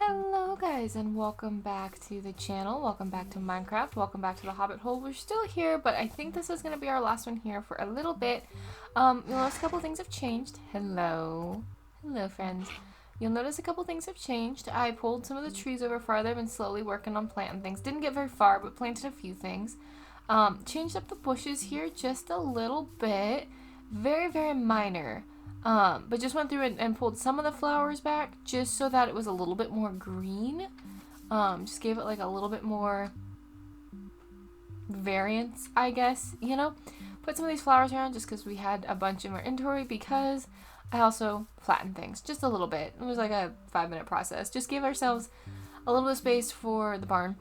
Hello guys and welcome back to the channel. Welcome back to Minecraft. Welcome back to the Hobbit Hole. We're still here, but I think this is going to be our last one here for a little bit. You'll notice a couple things have changed. Hello. Hello friends. You'll notice a couple things have changed. I pulled some of the trees over farther. I've been slowly working on planting things. Didn't get very far, but planted a few things. Changed up the bushes here just a little bit. Very, very minor. But just went through and pulled some of the flowers back just so that it was a little bit more green. Just gave it like a little bit more variance, I guess, you know? Put some of these flowers around just because we had a bunch in our inventory, because I also flattened things just a little bit. It was like a 5-minute process. Just gave ourselves a little bit of space for the barn,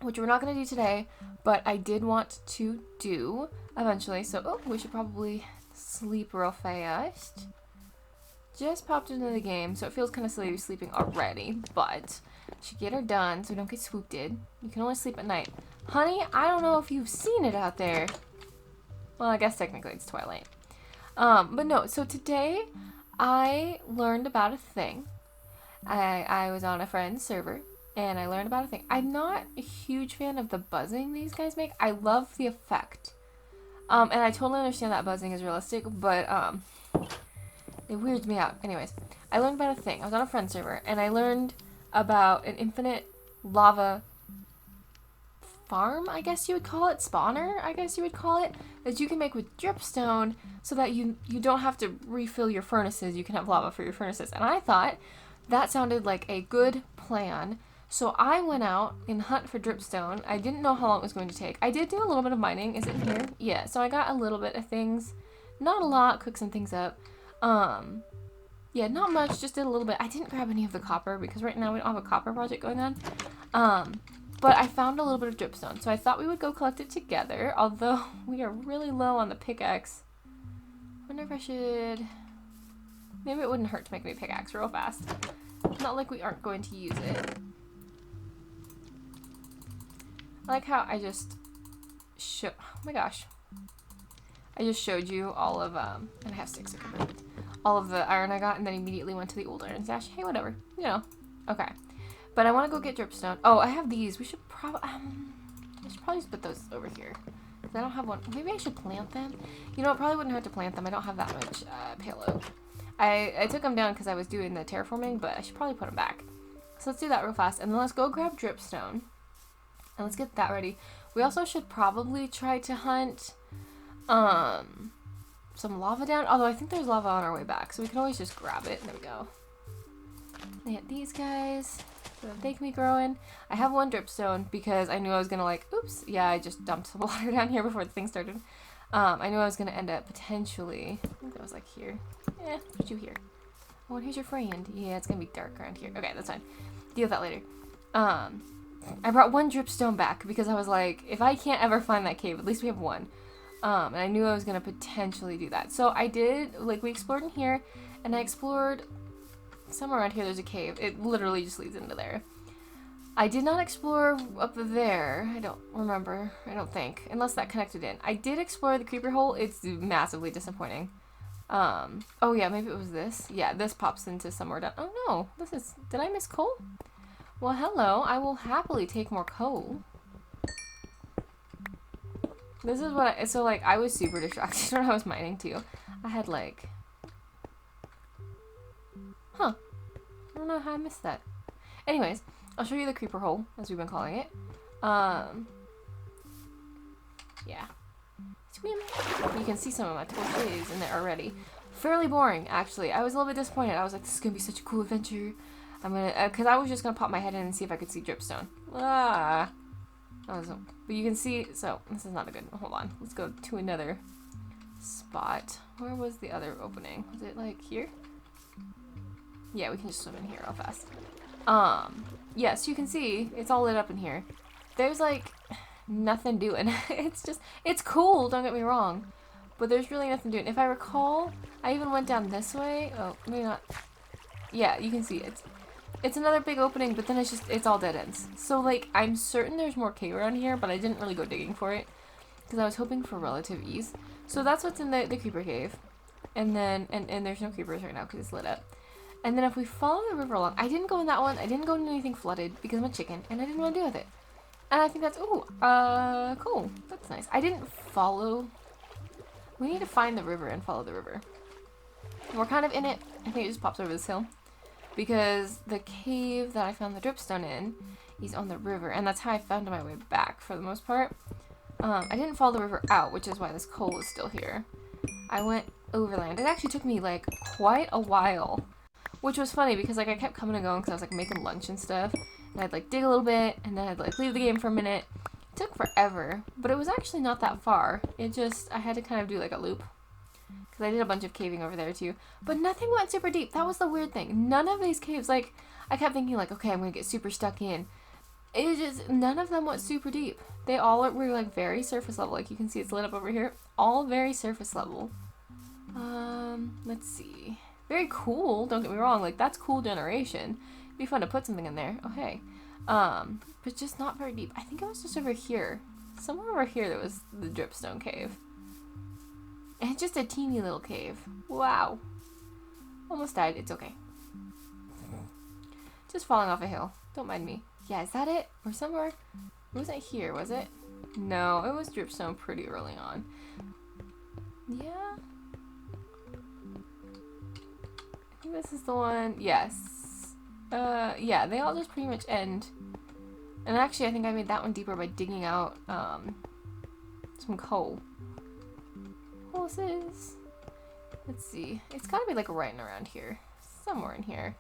which we're not going to do today, but I did want to do eventually. So, we should probably sleep real fast. Just popped into the game, so it feels kind of silly sleeping already, but should get her done so we don't get swooped in. You can only sleep at night. Honey, I don't know if you've seen it out there. Well, I guess technically it's twilight. But no, so today I learned about a thing. I was on a friend's server and I learned about a thing. I'm not a huge fan of the buzzing these guys make. I love the effect. And I totally understand that buzzing is realistic, but, it weirds me out. Anyways, I learned about a thing. I was on a friend server, and I learned about an infinite lava farm, I guess you would call it. Spawner, I guess you would call it. That you can make with dripstone, so that you don't have to refill your furnaces. You can have lava for your furnaces. And I thought that sounded like a good plan. So I went out and hunt for dripstone. I didn't know how long it was going to take. I did do a little bit of mining. Is it in here? Yeah, so I got a little bit of things. Not a lot. Cooked some things up. Yeah, not much. Just did a little bit. I didn't grab any of the copper because right now we don't have a copper project going on. But I found a little bit of dripstone. So I thought we would go collect it together. Although we are really low on the pickaxe. I wonder if I should... Maybe it wouldn't hurt to make me a pickaxe real fast. Not like we aren't going to use it. I like how I just oh my gosh. I just showed you all of, and I have sticks, all of the iron I got, and then immediately went to the old iron stash. Hey, whatever, you know. Okay. But I want to go get dripstone. Oh, I have these. We should probably, I should probably just put those over here. I don't have one. Maybe I should plant them. You know, I probably wouldn't have to plant them. I don't have that much, payload. I took them down because I was doing the terraforming, but I should probably put them back. So let's do that real fast, and then let's go grab dripstone. And let's get that ready. We also should probably try to hunt some lava down. Although I think there's lava on our way back. So we can always just grab it. There we go. Plant these guys so that they can be growing. I have one dripstone because I knew I was going to oops. Yeah, I just dumped some water down here before the thing started. I knew I was going to end up potentially. I think that was like here. Put you here. Oh, and here's your friend. Yeah, it's going to be dark around here. Okay, that's fine. Deal with that later. I brought one dripstone back because I was like, if I can't ever find that cave, at least we have one. And I knew I was going to potentially do that. So I did, we explored in here, and I explored somewhere around here. There's a cave. It literally just leads into there. I did not explore up there. I don't remember. I don't think. Unless that connected in. I did explore the creeper hole. It's massively disappointing. Oh yeah, maybe it was this. Yeah, this pops into somewhere down. Oh no, did I miss coal? Well, hello. I will happily take more coal. This is what I was super distracted when I was mining too. I had I don't know how I missed that. Anyways, I'll show you the creeper hole, as we've been calling it. Yeah. Swim. You can see some of my torches in there already. Fairly boring, actually. I was a little bit disappointed. I was like, this is gonna be such a cool adventure. I'm gonna, because I was just gonna pop my head in and see if I could see dripstone. But you can see, so this is not a good, hold on. Let's go to another spot. Where was the other opening? Was it here? Yeah, we can just swim in here real fast. Yes, you can see it's all lit up in here. There's nothing doing. It's cool, don't get me wrong. But there's really nothing doing. If I recall, I even went down this way. Oh, maybe not. Yeah, you can see it's another big opening, but then it's all dead ends. So, I'm certain there's more cave around here, but I didn't really go digging for it because I was hoping for relative ease. So that's what's in the creeper cave. And then, and there's no creepers right now because it's lit up. And then if we follow the river along, I didn't go in that one. I didn't go into anything flooded because I'm a chicken and I didn't want to deal with it. And I think that's, cool. That's nice. I didn't follow. We need to find the river and follow the river. We're kind of in it. I think it just pops over this hill. Because the cave that I found the dripstone in is on the river. And that's how I found my way back for the most part. I didn't follow the river out, which is why this coal is still here. I went overland. It actually took me like quite a while. Which was funny because like I kept coming and going because I was like making lunch and stuff. And I'd like dig a little bit and then I'd like leave the game for a minute. It took forever, but it was actually not that far. It just, I had to kind of do like a loop. Because I did a bunch of caving over there too. But nothing went super deep. That was the weird thing. None of these caves, like, I kept thinking like, okay, I'm going to get super stuck in. It just, none of them went super deep. They all were like very surface level. Like you can see it's lit up over here. All very surface level. Let's see. Very cool, don't get me wrong. Like, that's cool generation. It'd be fun to put something in there. Oh, hey. But just not very deep. I think it was just over here. Somewhere over here that was the dripstone cave. And it's just a teeny little cave. Wow. Almost died. It's okay. Just falling off a hill. Don't mind me. Yeah, is that it? Or somewhere? It wasn't here, was it? No, it was dripstone pretty early on. Yeah. I think this is the one. Yes. Yeah, they all just pretty much end. And actually, I think I made that one deeper by digging out, some coal. Horses. Let's see. It's gotta be like right around here. Somewhere in here.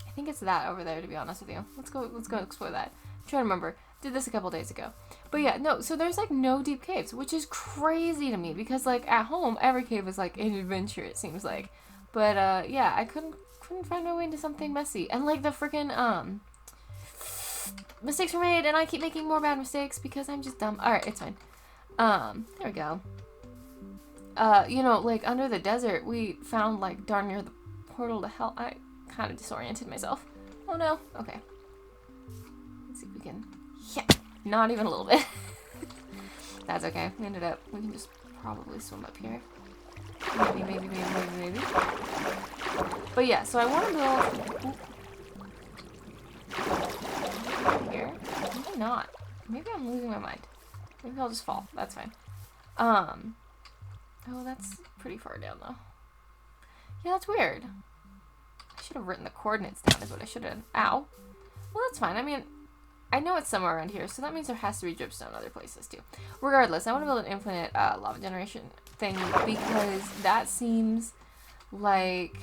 I think it's that over there, to be honest with you. Let's go explore that. I'm trying to remember. Did this a couple days ago. But yeah, no, so there's like no deep caves, which is crazy to me because like at home, every cave is like an adventure, it seems like. But yeah, I couldn't find my way into something messy. And like the freaking mistakes were made and I keep making more bad mistakes because I'm just dumb. Alright, it's fine. There we go. You know, like under the desert we found like darn near the portal to hell. I kind of disoriented myself. Oh no. Okay. Let's see if we can. Yeah. Not even a little bit. That's okay. We can just probably swim up here. Maybe. But yeah, so I want to build here. Maybe not. Maybe I'm losing my mind. Maybe I'll just fall. That's fine. Oh, that's pretty far down though. Yeah, that's weird. I should have written the coordinates down is what I should have done. Ow. Well, that's fine. I mean, I know it's somewhere around here, so that means there has to be dripstone other places too. Regardless, I want to build an infinite lava generation thing because that seems like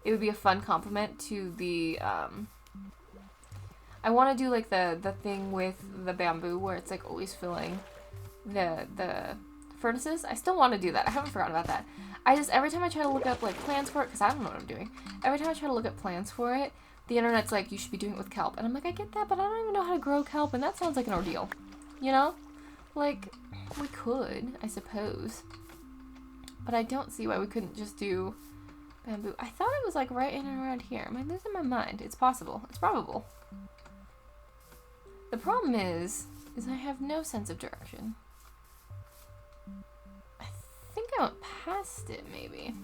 it would be a fun complement to the I want to do like the thing with the bamboo where it's like always filling the furnaces. I still want to do that. I haven't forgotten about that. I just, every time I try to look up like plans for it, because I don't know what I'm doing, every time I try to look up plans for it, the internet's like, you should be doing it with kelp. And I'm like, I get that, but I don't even know how to grow kelp, and that sounds like an ordeal. You know? Like, we could, I suppose. But I don't see why we couldn't just do bamboo. I thought it was like right in and around here. Am I losing my mind? It's possible. It's probable. The problem is I have no sense of direction. I think I went past it, maybe.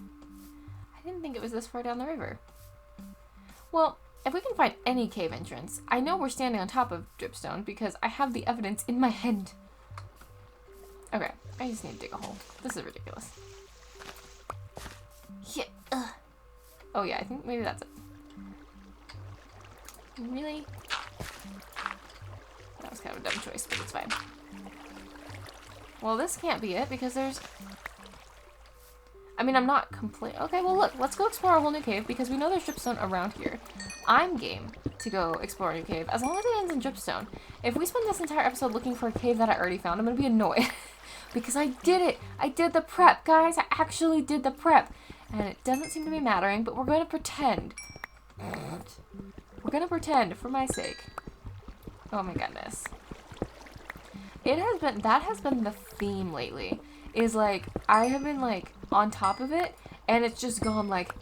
I didn't think it was this far down the river. Well, if we can find any cave entrance, I know we're standing on top of dripstone because I have the evidence in my head. Okay, I just need to dig a hole. This is ridiculous. Yeah. Oh yeah, I think maybe that's it. Really? That was kind of a dumb choice, but it's fine. Well, this can't be it because there's... I mean, I'm not complete. Okay, well look, let's go explore a whole new cave because we know there's dripstone around here. I'm game to go explore a new cave as long as it ends in dripstone. If we spend this entire episode looking for a cave that I already found, I'm gonna be annoyed because I did it. I did the prep, guys. I actually did the prep, and it doesn't seem to be mattering. But we're gonna pretend. We're gonna pretend for my sake. Oh my goodness. That has been the theme lately. Is like I have been like on top of it and it's just gone like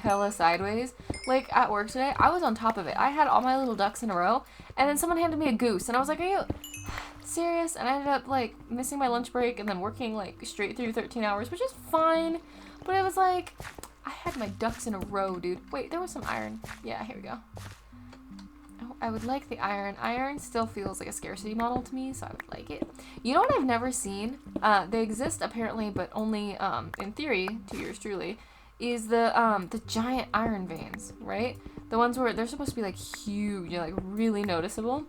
hella sideways. Like at work today, I was on top of it. I had all my little ducks in a row and then someone handed me a goose and I was like, are you serious? And I ended up like missing my lunch break and then working like straight through 13 hours, which is fine. But it was like, I had my ducks in a row, dude. Wait, there was some iron. Yeah, here we go. Oh, I would like the iron. Iron still feels like a scarcity model to me, so I would like it. You know what I've never seen? They exist apparently, but only in theory, to yours truly, is the giant iron veins, right? The ones where they're supposed to be like huge, you know, like really noticeable.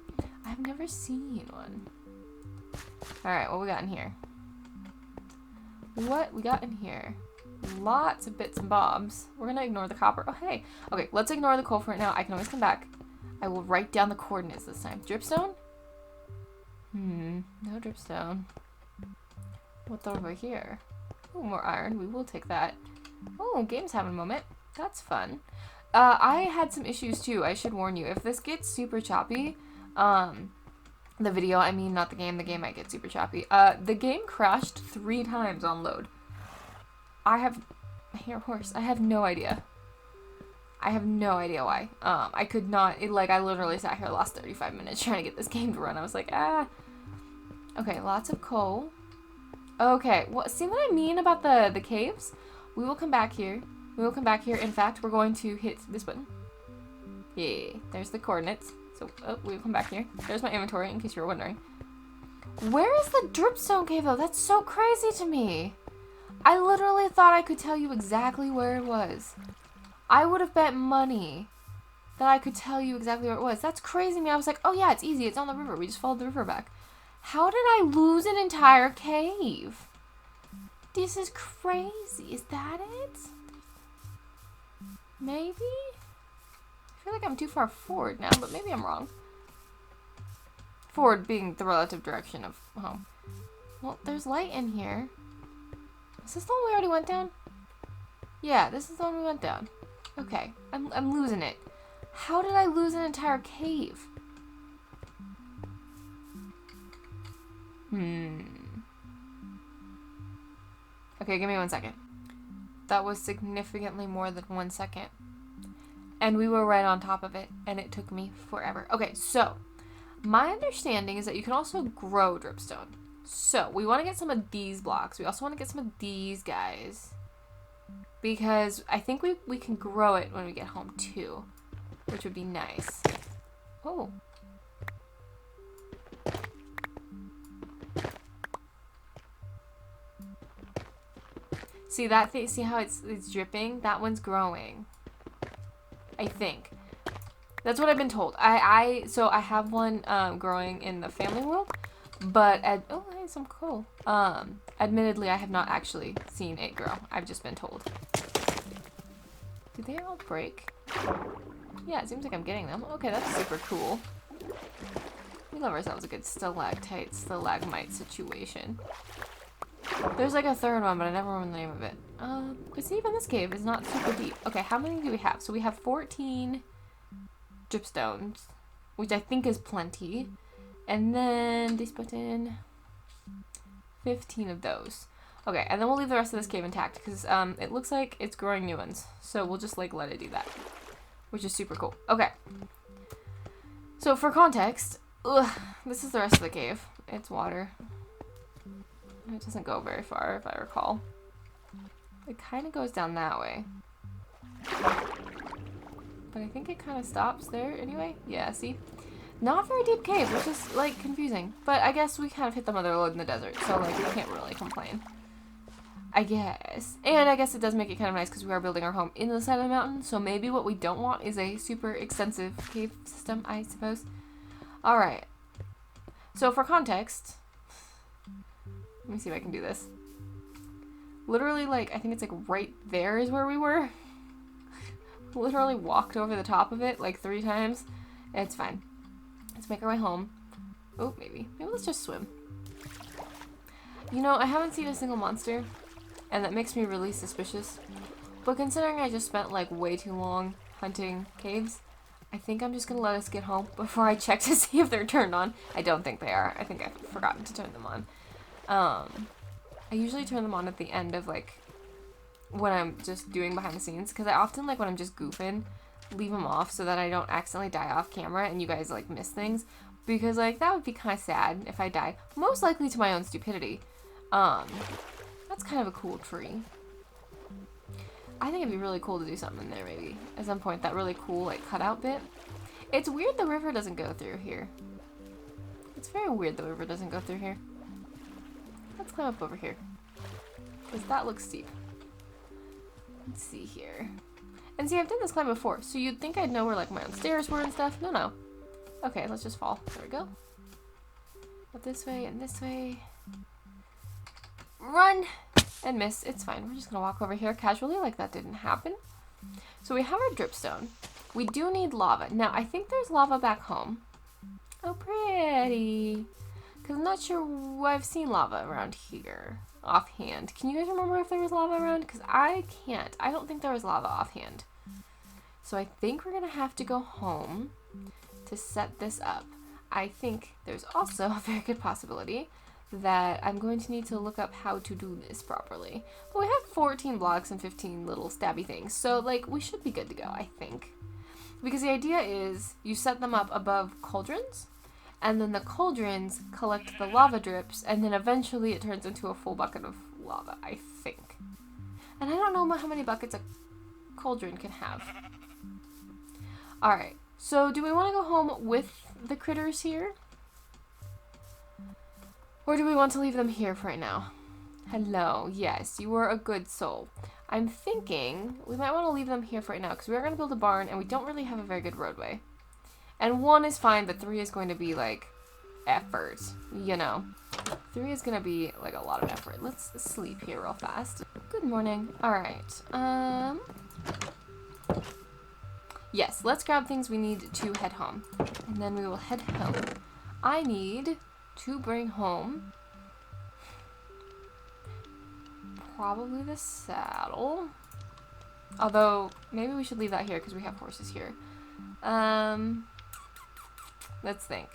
I've never seen one. Alright, what we got in here? What we got in here? Lots of bits and bobs. We're gonna ignore the copper. Oh, hey. Okay, let's ignore the coal for right now. I can always come back. I will write down the coordinates this time. Dripstone? No dripstone. What's over here? Oh, more iron. We will take that. Oh, game's having a moment. That's fun. I had some issues too. I should warn you. If this gets super choppy, the video, I mean, not the game. The game might get super choppy. The game crashed 3 times on load. I have no idea. I have no idea why. I could not, I literally sat here the last 35 minutes trying to get this game to run. I was like, ah. Okay, lots of coal. Okay, well, see what I mean about the caves? We will come back here. We will come back here. In fact, we're going to hit this button. Yay, there's the coordinates. So, we'll come back here. There's my inventory, in case you were wondering. Where is the dripstone cave, though? That's so crazy to me. I literally thought I could tell you exactly where it was. I would have bet money that I could tell you exactly where it was. That's crazy to me. I was like, oh yeah, it's easy. It's on the river. We just followed the river back. How did I lose an entire cave? This is crazy. Is that it? Maybe? I feel like I'm too far forward now, but maybe I'm wrong. Forward being the relative direction of home. Well, there's light in here. Is this the one we already went down? Yeah, this is the one we went down. Okay, I'm losing it. How did I lose an entire cave? Okay, give me 1 second. That was significantly more than 1 second. And we were right on top of it, and it took me forever. Okay, so my understanding is that you can also grow dripstone. So we want to get some of these blocks. We also want to get some of these guys. Because I think we can grow it when we get home too. Which would be nice. Oh. See that thing? See how it's dripping? That one's growing. I think. That's what I've been told. So I have one growing in the family world. But, oh, hey, some coal. Admittedly, I have not actually seen it grow. I've just been told. Do they all break? Yeah, it seems like I'm getting them. Okay, that's super cool. We love ourselves a good stalactite, stalagmite situation. There's like a third one, but I never remember the name of it. But see, even this cave is not super deep. Okay, how many do we have? So we have 14 dripstones, which I think is plenty. And then this button, 15 of those. Okay, and then we'll leave the rest of this cave intact because it looks like it's growing new ones. So we'll just like let it do that, which is super cool. Okay. So for context, this is the rest of the cave. It's water. It doesn't go very far, if I recall. It kind of goes down that way. But I think it kind of stops there anyway. Yeah, see? Not very deep cave, which is, like, confusing. But I guess we kind of hit the mother lode in the desert, so, like, we can't really complain. I guess. And I guess it does make it kind of nice because we are building our home in the side of the mountain, so maybe what we don't want is a super extensive cave system, I suppose. Alright. So, for context... Let me see if I can do this. Literally, like, I think it's, like, right there is where we were. Literally walked over the top of it, like, 3 times. It's fine. Let's make our way home. Oh, maybe. Maybe let's just swim. You know, I haven't seen a single monster, and that makes me really suspicious. But considering I just spent, like, way too long hunting caves, I think I'm just gonna let us get home before I check to see if they're turned on. I don't think they are. I think I've forgotten to turn them on. I usually turn them on at the end of, like, when I'm just doing behind the scenes, because I often, like, when I'm just goofing, leave them off so that I don't accidentally die off camera and you guys, like, miss things, because, like, that would be kind of sad if I died, most likely to my own stupidity. That's kind of a cool tree. I think it'd be really cool to do something in there maybe. At some point, that really cool like cutout bit. It's weird the river doesn't go through here. It's very weird the river doesn't go through here. Let's climb up over here. Because that looks steep. Let's see here. And see, I've done this climb before, so you'd think I'd know where like my own stairs were and stuff. No, no. Okay, let's just fall. There we go. Up this way and this way. Run! And miss. It's fine. We're just gonna walk over here casually like that didn't happen. So we have our dripstone. We do need lava. Now, I think there's lava back home. Oh, pretty. Because I'm not sure I've seen lava around here offhand. Can you guys remember if there was lava around? Because I can't. I don't think there was lava offhand. So I think we're going to have to go home to set this up. I think there's also a very good possibility that I'm going to need to look up how to do this properly. But we have 14 blocks and 15 little stabby things. So, like, we should be good to go, I think. Because the idea is you set them up above cauldrons, and then the cauldrons collect the lava drips, and then eventually it turns into a full bucket of lava, I think. And I don't know how many buckets a cauldron can have. Alright, so do we want to go home with the critters here? Or do we want to leave them here for right now? Hello, yes, you were a good soul. I'm thinking we might want to leave them here for right now, because we're going to build a barn, and we don't really have a very good roadway. And 1 is fine, but 3 is going to be, like, effort, you know. 3 is going to be, like, a lot of effort. Let's sleep here real fast. Good morning. Alright, yes, let's grab things we need to head home. And then we will head home. I need to bring home probably the saddle. Although, maybe we should leave that here because we have horses here. Let's think.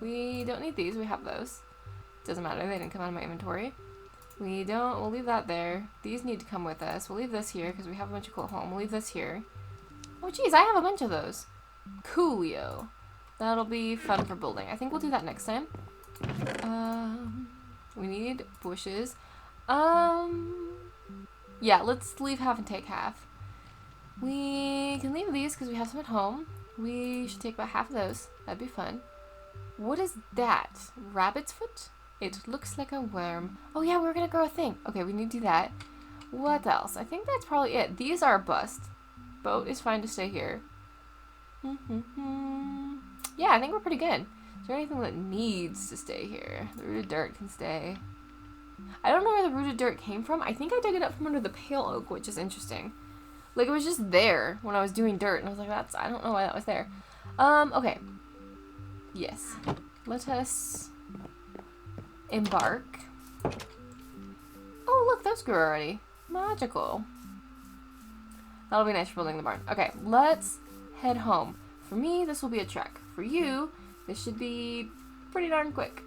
We don't need these. We have those. Doesn't matter. They didn't come out of my inventory. We'll leave that there. These need to come with us. We'll leave this here because we have a bunch of cool at home. We'll leave this here. Oh, geez. I have a bunch of those. Coolio. That'll be fun for building. I think we'll do that next time. We need bushes. Yeah, let's leave half and take half. We can leave these because we have some at home. We should take about half of those. That'd be fun. What is that? Rabbit's foot? It looks like a worm. Oh yeah, we're gonna grow a thing. Okay, we need to do that. What else? I think that's probably it. These are a bust. Boat is fine to stay here. Yeah, I think we're pretty good. Is there anything that needs to stay here? The rooted dirt can stay. I don't know where the rooted dirt came from. I think I dug it up from under the pale oak, which is interesting. Like, it was just there when I was doing dirt, and I was like, I don't know why that was there. Okay. Yes. Let us embark. Oh, look, those grew already. Magical. That'll be nice for building the barn. Okay, let's head home. For me, this will be a trek. For you, this should be pretty darn quick.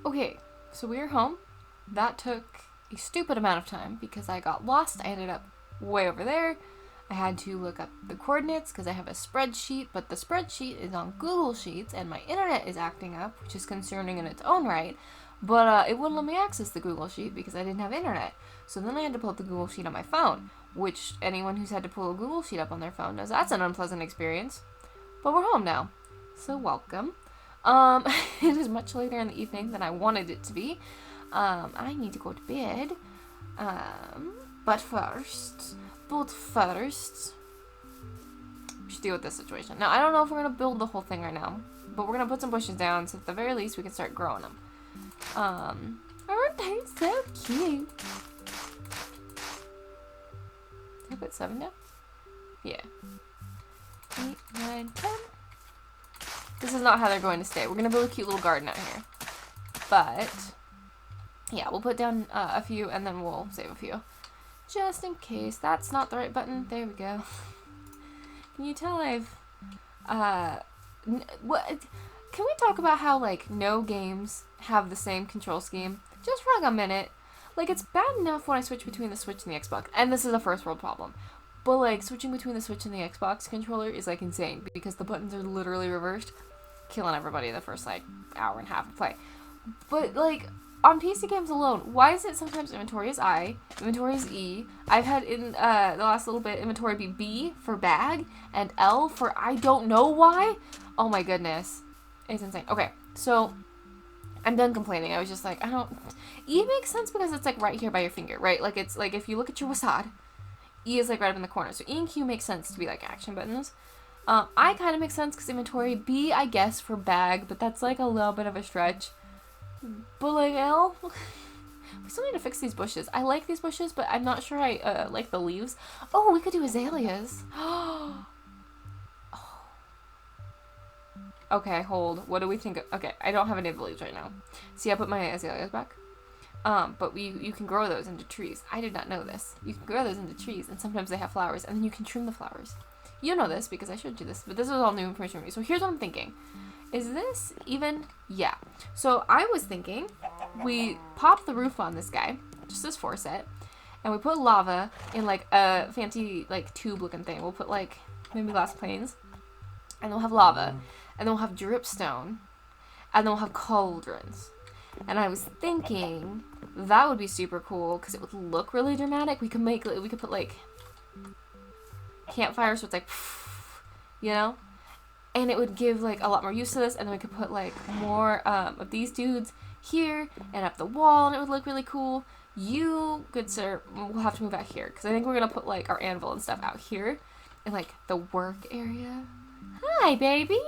Okay, so we're home. That took a stupid amount of time because I got lost. I ended up way over there. I had to look up the coordinates because I have a spreadsheet, but the spreadsheet is on Google Sheets and my internet is acting up, which is concerning in its own right. But it wouldn't let me access the Google Sheet because I didn't have internet. So then I had to pull up the Google Sheet on my phone, which anyone who's had to pull a Google Sheet up on their phone knows that's an unpleasant experience. But we're home now, so welcome. It is much later in the evening than I wanted it to be. I need to go to bed. But first, we should deal with this situation. Now, I don't know if we're going to build the whole thing right now, but we're going to put some bushes down, so at the very least we can start growing them. Aren't they so cute? Did I put 7 down? Yeah. 8, 9, 10. This is not how they're going to stay. We're going to build a cute little garden out here. But, yeah, we'll put down a few, and then we'll save a few. Just in case. That's not the right button. There we go. Can you tell I've, what? Can we talk about how, like, no games have the same control scheme? Just for, like, a minute. Like, it's bad enough when I switch between the Switch and the Xbox. And this is a first world problem. But, like, switching between the Switch and the Xbox controller is, like, insane. Because the buttons are literally reversed. Killing everybody the first, like, hour and a half of play. But, like, on PC games alone, why is it sometimes inventory is I, inventory is E? I've had in the last little bit inventory be B for bag and L for I don't know why. Oh my goodness. It's insane. Okay, so I'm done complaining. I was just like, I don't... E makes sense because it's like right here by your finger, right? Like it's like if you look at your WASD, E is like right up in the corner. So E and Q makes sense to be like action buttons. I kind of makes sense because inventory. B, I guess, for bag, but that's like a little bit of a stretch. But like L, we still need to fix these bushes. I like these bushes, but I'm not sure I like the leaves. Oh, we could do azaleas. Oh. Okay, hold. What do we think? Okay, I don't have any of the leaves right now. See, I put my azaleas back. But you can grow those into trees. I did not know this. You can grow those into trees, and sometimes they have flowers, and then you can trim the flowers. You know this because I showed you this, but this is all new information for me. So here's what I'm thinking. Is this even? Yeah. So I was thinking we pop the roof on this guy, just this 4 set, and we put lava in like a fancy like tube looking thing. We'll put like maybe glass planes, and then we'll have lava, and then we'll have dripstone, and then we'll have cauldrons. And I was thinking that would be super cool because it would look really dramatic. We could put like campfire, so it's like, you know. And it would give, like, a lot more use to this. And then we could put, like, more of these dudes here and up the wall. And it would look really cool. You, good sir, will have to move out here. Because I think we're going to put, like, our anvil and stuff out here. In, like, the work area. Hi, baby.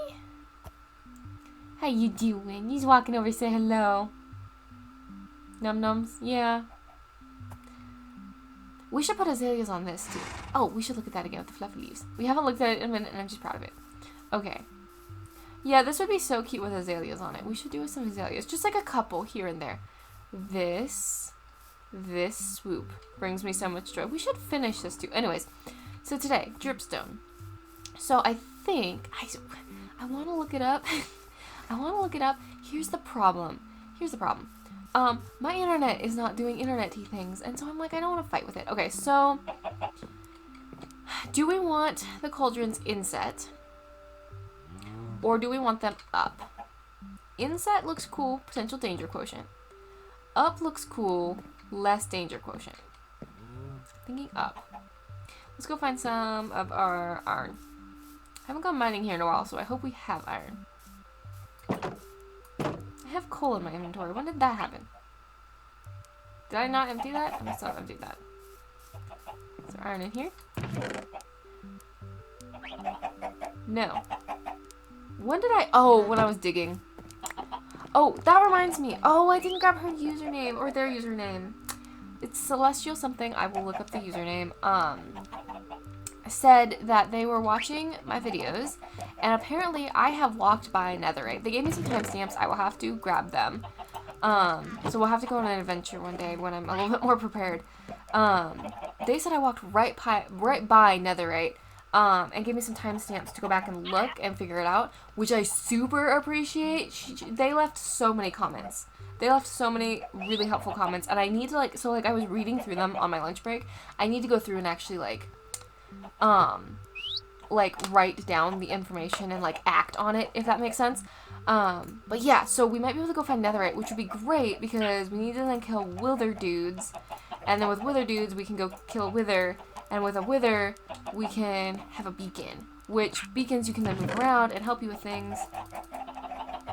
How you doing? He's walking over to say hello. Num-nums? Yeah. We should put azaleas on this, too. Oh, we should look at that again with the fluffy leaves. We haven't looked at it in a minute, and I'm just proud of it. Okay. Yeah, this would be so cute with azaleas on it. We should do some azaleas. Just like a couple here and there. This swoop brings me so much joy. We should finish this too. Anyways, so today, dripstone. So I think, I want to look it up. I want to look it up. Here's the problem. My internet is not doing internet-y things. And so I'm like, I don't want to fight with it. Okay, so do we want the cauldrons inset? Or do we want them up? Inset looks cool, potential danger quotient. Up looks cool, less danger quotient. Thinking up. Let's go find some of our iron. I haven't gone mining here in a while, so I hope we have iron. I have coal in my inventory. When did that happen? Did I not empty that? I must have emptied that. Is there iron in here? No. When did I... Oh, when I was digging. Oh, that reminds me. Oh, I didn't grab her username or their username. It's Celestial something. I will look up the username. Said that they were watching my videos, and apparently I have walked by netherite. They gave me some timestamps. I will have to grab them. So we'll have to go on an adventure one day when I'm a little bit more prepared. They said I walked right by netherite. And gave me some timestamps to go back and look and figure it out, which I super appreciate. They left so many comments. They left so many really helpful comments, and I need to, like, so, like, I was reading through them on my lunch break. I need to go through and actually, like, write down the information and, like, act on it, if that makes sense. But yeah, so we might be able to go find netherite, which would be great, because we need to then kill wither dudes, and then with wither dudes, we can go kill a wither. And with a wither, we can have a beacon. Which beacons you can then move around and help you with things.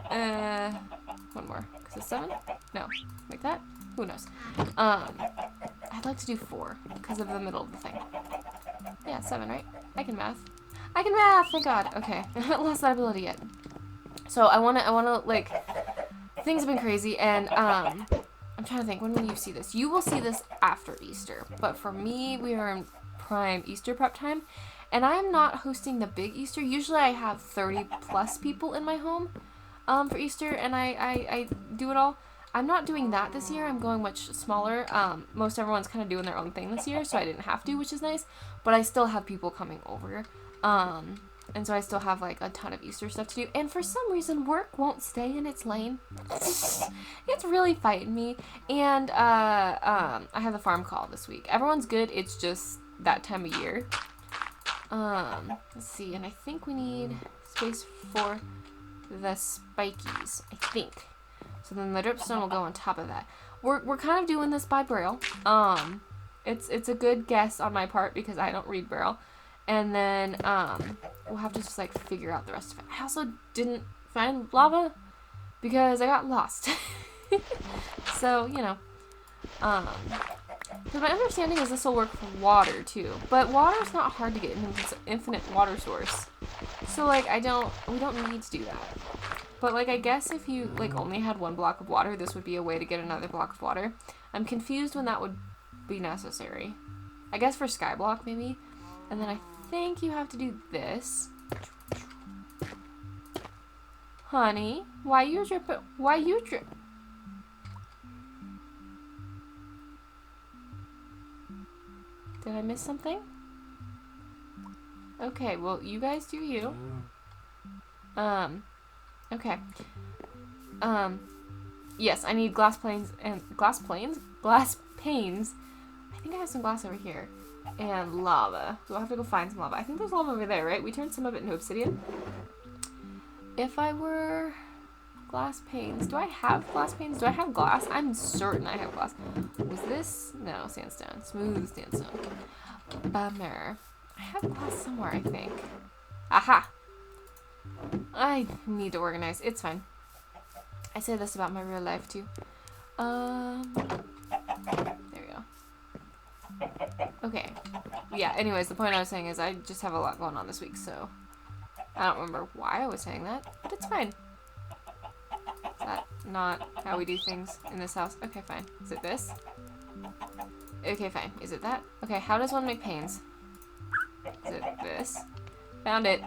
One more. Is it 7? No. Like that? Who knows? I'd like to do 4 because of the middle of the thing. Yeah, 7, right? I can math. Thank God. Okay. I haven't lost that ability yet. So I wanna, like, things have been crazy, and, I'm trying to think, when will you see this? You will see this after Easter. But for me, we are in prime Easter prep time. And I am not hosting the big Easter. Usually I have 30 plus people in my home for Easter. And I do it all. I'm not doing that this year. I'm going much smaller. Most everyone's kind of doing their own thing this year. So I didn't have to, which is nice. But I still have people coming over. And so I still have, like, a ton of Easter stuff to do. And for some reason, work won't stay in its lane. It's really fighting me. And I have the farm call this week. Everyone's good. It's just that time of year. Let's see. And I think we need space for the spikies. I think. So then the dripstone will go on top of that. We're kind of doing this by Braille. It's a good guess on my part because I don't read Braille. And then we'll have to just like figure out the rest of it. I also didn't find lava because I got lost. So, you know. But my understanding is this will work for water too. But water is not hard to get in an infinite water source. So like we don't need to do that. But like I guess if you like only had one block of water, this would be a way to get another block of water. I'm confused when that would be necessary. I guess for skyblock maybe. And then I think you have to do this. Honey, why you drip? Did I miss something? Okay, well, you guys do you. Okay. Yes, I need glass panes. I think I have some glass over here. And lava. So I'll have to go find some lava. I think there's lava over there, right? We turned some of it into obsidian. If I were glass panes. Do I have glass panes? Do I have glass? I'm certain I have glass. Was this? No, sandstone. Smooth sandstone. Bummer. I have glass somewhere, I think. Aha! I need to organize. It's fine. I say this about my real life, too. There we go. Okay. Yeah, anyways, the point I was saying is I just have a lot going on this week, so I don't remember why I was saying that, but it's fine. Is that not how we do things in this house? Okay, fine. Is it this? Okay, fine. Is it that? Okay, how does one make panes? Is it this? Found it.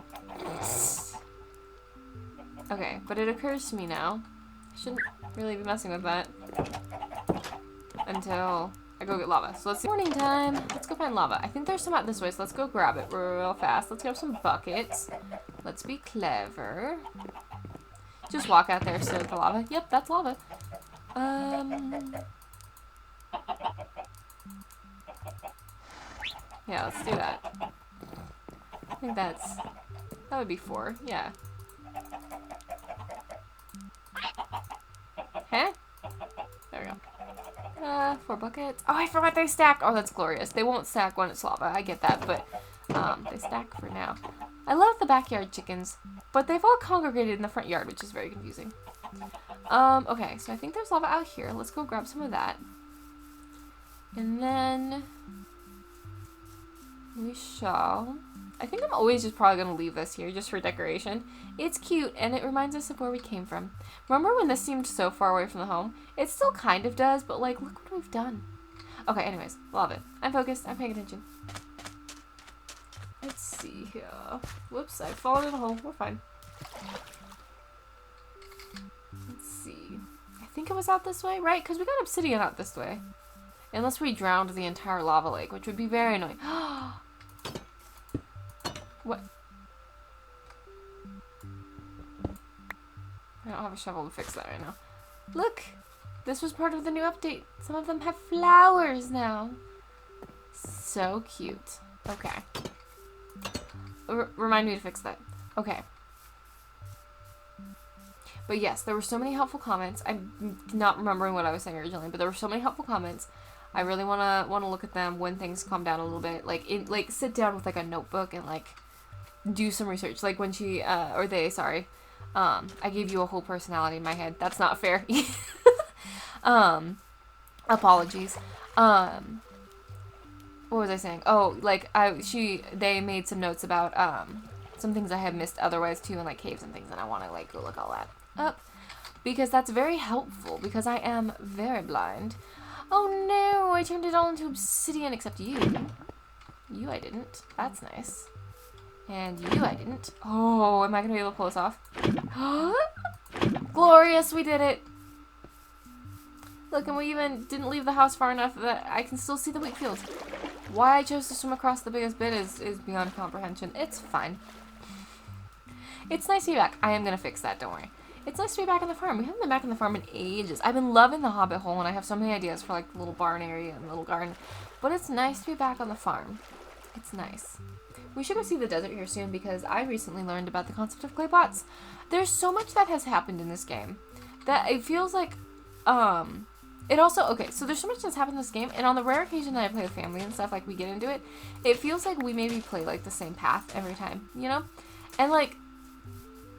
Okay, but it occurs to me now. I shouldn't really be messing with that until I go get lava. So let's see. Morning time. Let's go find lava. I think there's some out this way, so let's go grab it real fast. Let's grab some buckets. Let's be clever. Just walk out there, stare at the lava. Yep, that's lava. Yeah, let's do that. I think that would be 4. Yeah. Huh? There we go. 4 buckets. Oh, I forgot they stack. Oh, that's glorious. They won't stack when it's lava. I get that, but they stack for now. I love the backyard chickens, but they've all congregated in the front yard, which is very confusing. Okay, so I think there's lava out here. Let's go grab some of that. And then we shall... I think I'm always just probably going to leave this here just for decoration. It's cute, and it reminds us of where we came from. Remember when this seemed so far away from the home? It still kind of does, but like, look what we've done. Okay, anyways, love it. I'm focused. I'm paying attention. Let's see here. Whoops, I've fallen in a hole. We're fine. Let's see. I think it was out this way, right? Because we got obsidian out this way. Unless we drowned the entire lava lake, which would be very annoying. What? I don't have a shovel to fix that right now. Look! This was part of the new update. Some of them have flowers now. So cute. Okay. Remind me to fix that. Okay. But yes, there were so many helpful comments. I'm not remembering what I was saying originally, but there were so many helpful comments. I really wanna look at them when things calm down a little bit. Like sit down with like a notebook and like do some research. Like when she or they, sorry. I gave you a whole personality in my head. That's not fair. Apologies. What was I saying? Oh, like they made some notes about some things I had missed otherwise too, and like caves and things, and I want to like go look all that up because that's very helpful because I am very blind. Oh no, I turned it all into obsidian except you. You I didn't. That's nice. And you I didn't. Oh, am I gonna be able to pull this off? Glorious, we did it. Look, and we even didn't leave the house far enough that I can still see the wheat fields. Why I chose to swim across the biggest bit is beyond comprehension. It's fine. It's nice to be back. I am going to fix that, don't worry. It's nice to be back on the farm. We haven't been back on the farm in ages. I've been loving the hobbit hole, and I have so many ideas for like the little barn area and the little garden. But it's nice to be back on the farm. It's nice. We should go see the desert here soon because I recently learned about the concept of clay pots. There's so much that has happened in this game That it feels like, it also, okay, so there's so much that's happened in this game, and on the rare occasion that I play with family and stuff, like, we get into it, it feels like we maybe play, like, the same path every time, you know? And, like,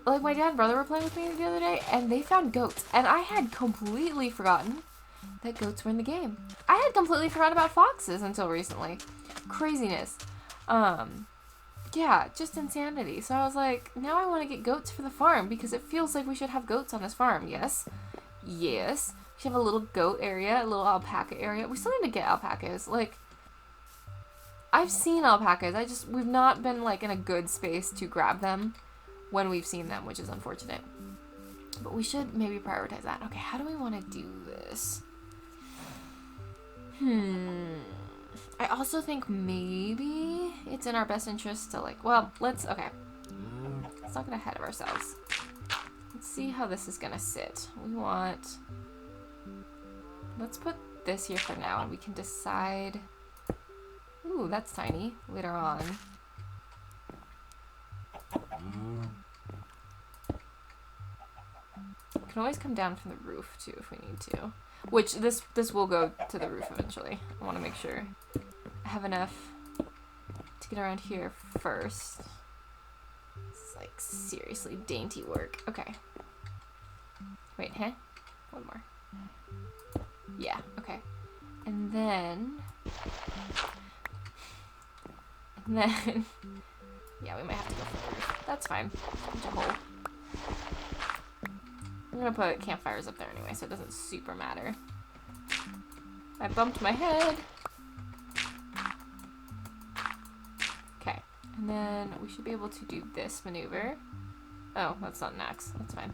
my dad and brother were playing with me the other day, and they found goats, and I had completely forgotten that goats were in the game. I had completely forgotten about foxes until recently. Craziness. Yeah, just insanity. So I was like, now I want to get goats for the farm, because it feels like we should have goats on this farm, yes? Yes. We should have a little goat area, a little alpaca area. We still need to get alpacas. Like, I've seen alpacas. We've not been, like, in a good space to grab them when we've seen them, which is unfortunate. But we should maybe prioritize that. Okay, how do we want to do this? I also think maybe it's in our best interest to, like, well, let's not get ahead of ourselves. Let's see how this is gonna sit. Let's put this here for now, and we can decide. Ooh, that's tiny. Later on. Can always come down from the roof too if we need to. Which this will go to the roof eventually. I want to make sure I have enough to get around here first. It's like seriously dainty work. Okay. Wait, huh? One more. Yeah, okay. And then yeah, we might have to go for the roof. That's fine. Punch a hole. I'm gonna put campfires up there anyway, so it doesn't super matter. I bumped my head. Okay, and then we should be able to do this maneuver. Oh, that's not an axe. That's fine.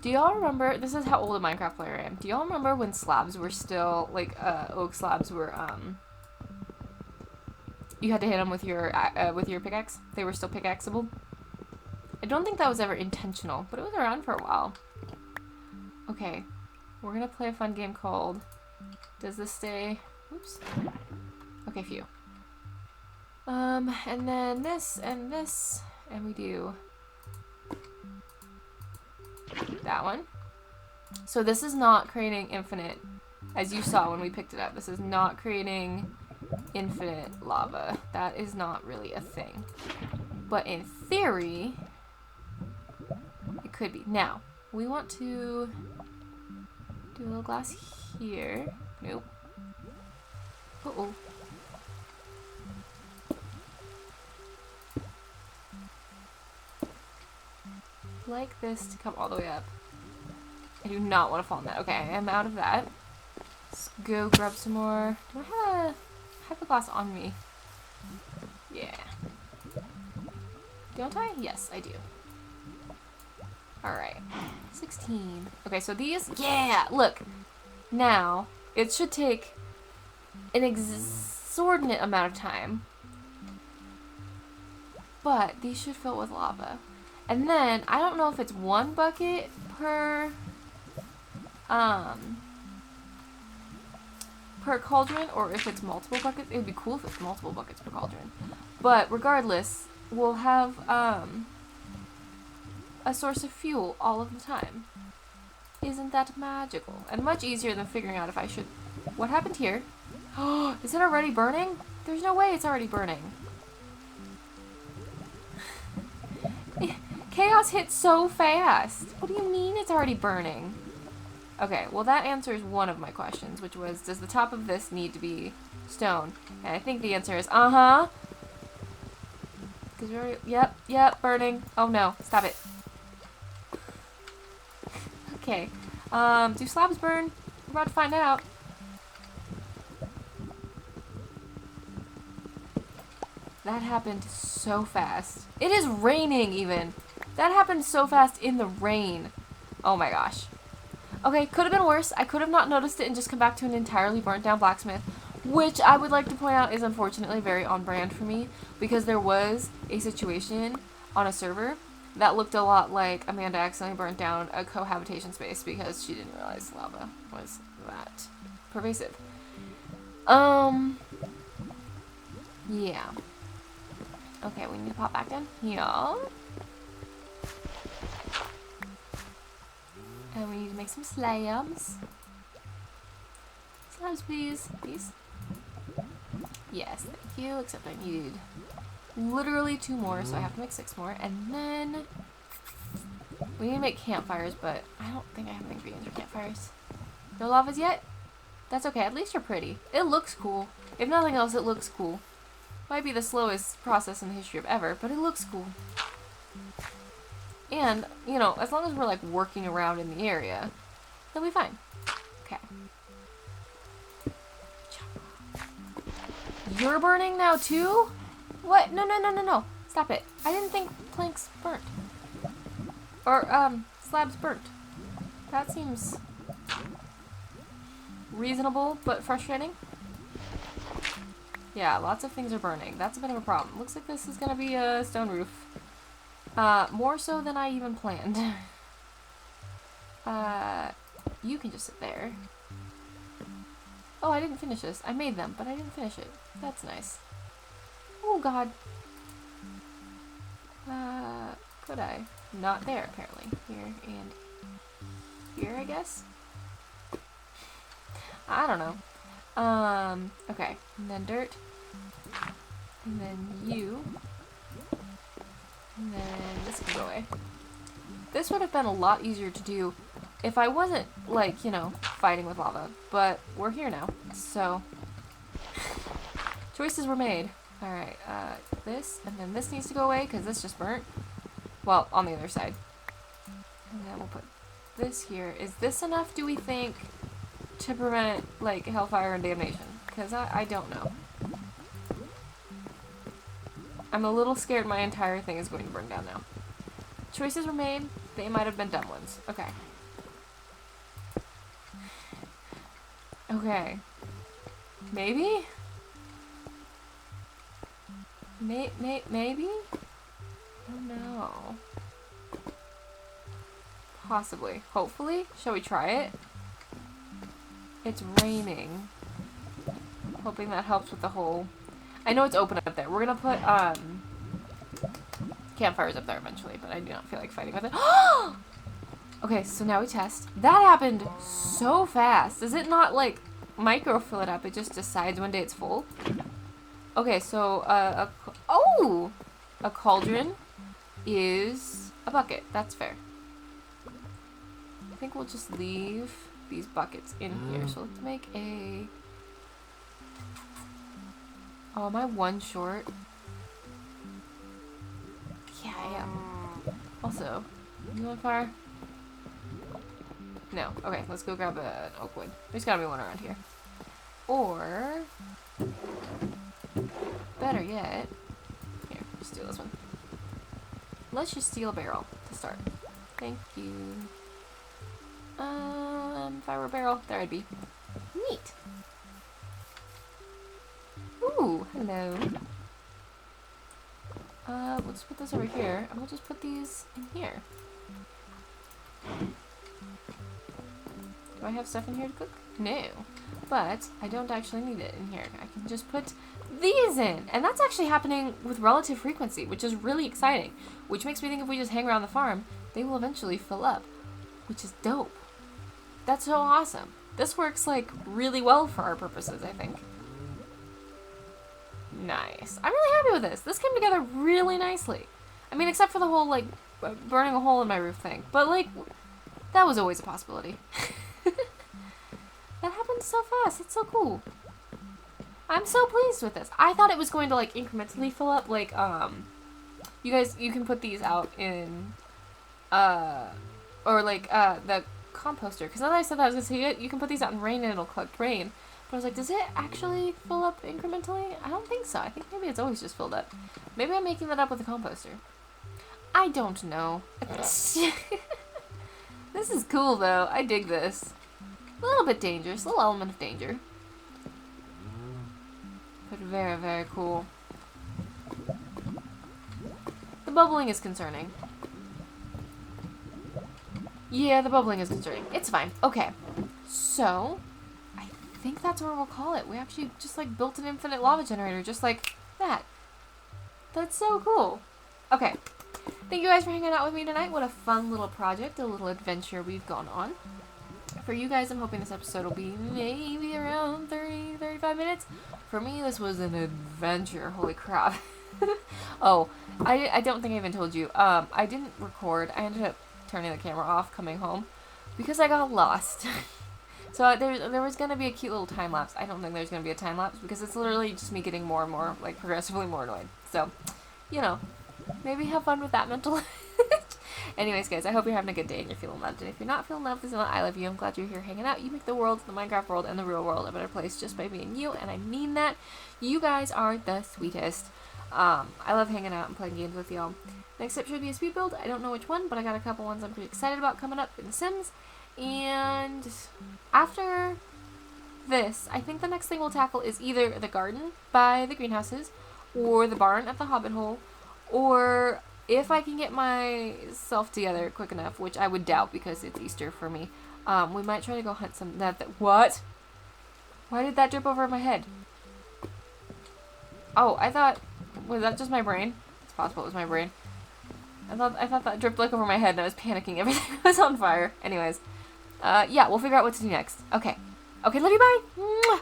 Do y'all remember? This is how old a Minecraft player I am. Do y'all remember when slabs were still like oak slabs were you had to hit them with your pickaxe? They were still pickaxeable. I don't think that was ever intentional, but it was around for a while. Okay, we're gonna play a fun game called Does This Stay? Oops. Okay, phew. And then this, and we do that one. So this is not creating infinite, as you saw when we picked it up. This is not creating infinite lava. That is not really a thing. But in theory, it could be. Now, we want to do a little glass here. Nope. Uh-oh. Like this to come all the way up. I do not want to fall in that. Okay, I'm out of that. Let's go grab some more. Do I have the glass on me? Yeah. Don't I? Yes, I do. Alright. 16. Okay, so these... Yeah! Look! Now, it should take an exorbitant amount of time. But these should fill with lava. And then, I don't know if it's one bucket per cauldron, or if it's multiple buckets. It would be cool if it's multiple buckets per cauldron. But regardless, we'll have a source of fuel all of the time. Isn't that magical? And much easier than figuring out if I should... What happened here? Oh, is it already burning? There's no way it's already burning. Chaos hit so fast. What do you mean it's already burning? Okay, well that answers one of my questions, which was, does the top of this need to be stone? And I think the answer is, uh-huh. Because we're already, yep, burning. Oh no, stop it. Okay, do slabs burn? We're about to find out. That happened so fast. It is raining even. That happened so fast in the rain. Oh my gosh. Okay, could have been worse. I could have not noticed it and just come back to an entirely burnt down blacksmith, which I would like to point out is unfortunately very on brand for me, because there was a situation on a server that looked a lot like Amanda accidentally burnt down a cohabitation space because she didn't realize lava was that pervasive. Yeah. Okay, we need to pop back in here. And we need to make some slabs. Slabs, please. Please. Yes, thank you. Except I need literally 2 more, so I have to make 6 more. And then we need to make campfires, but I don't think I have the ingredients for campfires. No lavas yet? That's okay. At least you're pretty. It looks cool. If nothing else, it looks cool. Might be the slowest process in the history of ever, but it looks cool. And, you know, as long as we're like working around in the area, it'll be fine. Okay. You're burning now too? What? No, no, no, no, no. Stop it. I didn't think planks burnt. Or, slabs burnt. That seems reasonable, but frustrating. Yeah, lots of things are burning. That's a bit of a problem. Looks like this is gonna be a stone roof. More so than I even planned. You can just sit there. Oh, I didn't finish this. I made them, but I didn't finish it. That's nice. Oh, God. Could I? Not there, apparently. Here and here, I guess? I don't know. Okay. And then dirt. And then you. And then this can go away. This would have been a lot easier to do if I wasn't, like, you know, fighting with lava. But we're here now, so choices were made. Alright, this, and then this needs to go away because this just burnt. Well, on the other side. And then we'll put this here. Is this enough, do we think, to prevent, like, hellfire and damnation? Because I don't know. I'm a little scared my entire thing is going to burn down now. Choices were made. They might have been dumb ones. Okay. Okay. Maybe? Maybe? Oh no. Possibly. Hopefully. Shall we try it? It's raining. Hoping that helps with the whole... I know it's open up there. We're gonna put, campfires up there eventually, but I do not feel like fighting with it. Okay, so now we test. That happened so fast. Does it not, like, micro fill it up? It just decides one day it's full? Okay, so, a cauldron is a bucket. That's fair. I think we'll just leave these buckets in here. So let's make a... Oh, am I one short? Yeah, I am. Also, you on fire? No. Okay, let's go grab an oak wood. There's gotta be one around here. Or, better yet, here, just steal this one. Let's just steal a barrel to start. Thank you. If I were a barrel, there I'd be. Neat. Ooh, hello. We'll just put this over here, and we'll just put these in here. Do I have stuff in here to cook? No. But I don't actually need it in here. I can just put these in. And that's actually happening with relative frequency, which is really exciting. Which makes me think if we just hang around the farm, they will eventually fill up. Which is dope. That's so awesome. This works, like, really well for our purposes, I think. Nice. I'm really happy with this. This came together really nicely. I mean, except for the whole, like, burning a hole in my roof thing. But, like, that was always a possibility. That happened so fast. It's so cool. I'm so pleased with this. I thought it was going to, like, incrementally fill up. Like, you guys, you can put these out in, or, like, the composter. Because now that I said that, I was going to say, you can put these out in rain and it'll collect rain. But I was like, does it actually fill up incrementally? I don't think so. I think maybe it's always just filled up. Maybe I'm making that up with the composter. I don't know. This is cool, though. I dig this. A little bit dangerous. A little element of danger. But very, very cool. The bubbling is concerning. Yeah, the bubbling is concerning. It's fine. Okay. So... I think that's what we'll call it. We actually just like built an infinite lava generator just like that. That's so cool. Okay. Thank you guys for hanging out with me tonight. What a fun little project, a little adventure we've gone on. For you guys, I'm hoping this episode will be maybe around 30, 35 minutes. For me, this was an adventure. Holy crap. Oh, I don't think I even told you. I didn't record. I ended up turning the camera off coming home because I got lost. So there was going to be a cute little time lapse. I don't think there's going to be a time lapse because it's literally just me getting more and more, like, progressively more annoyed. So, you know, maybe have fun with that mental. Anyways, guys, I hope you're having a good day and you're feeling loved. And if you're not feeling loved, this is what I love you. I'm glad you're here hanging out. You make the world, the Minecraft world, and the real world a better place just by being you, and I mean that. You guys are the sweetest. I love hanging out and playing games with y'all. Next up should be a speed build. I don't know which one, but I got a couple ones I'm pretty excited about coming up in The Sims. And after this, I think the next thing we'll tackle is either the garden by the greenhouses, or the barn at the Hobbit Hole, or if I can get myself together quick enough, which I would doubt because it's Easter for me, we might try to go hunt some... What? Why did that drip over my head? Oh, I thought... Was that just my brain? It's possible it was my brain. I thought that dripped like over my head and I was panicking. Everything was on fire. Anyways. Yeah, we'll figure out what to do next. Okay. Okay, love you, bye! Mwah!